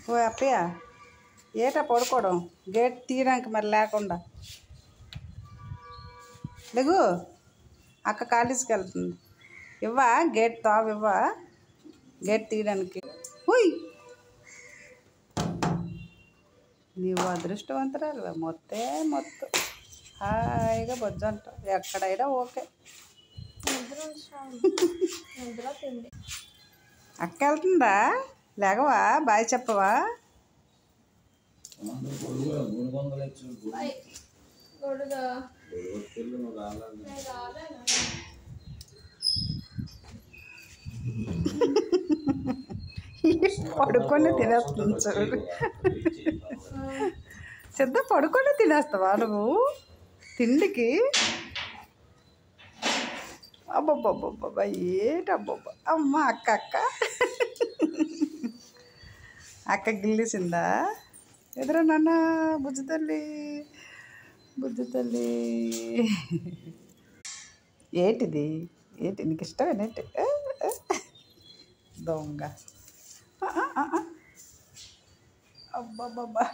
ఓ అప్పయ్య ఏటా పడుకోవడం గేట్ తీయడానికి మరి లేకుండా లేగు అక్క కాలేజీకి వెళ్తుంది ఇవ్వా గేట్ తావు ఇవ్వా గేట్ తీయడానికి ఉయ్ నీవు అదృష్టవంతురాలు మొత్తం హాయిగా బొజ్జంట ఎక్కడైనా ఓకే అక్క వెళ్తుందా లేగవా బాయ్ చెప్పవా పడుకొని తినేస్తుంది చూడు సిద్ధ పడుకొని తినేస్తావా నువ్వు తిండికి అబ్బబ్బబ్బబ్బా ఏటబ్బబ్బా అమ్మ అక్క అక్క గిల్లేసిందా ఎదురా నాన్న బుజ్జి తల్లి ఏంటిది ఏంటి నీకు ఇష్టమేనేంటి దొంగ అబ్బబ్బబ్బా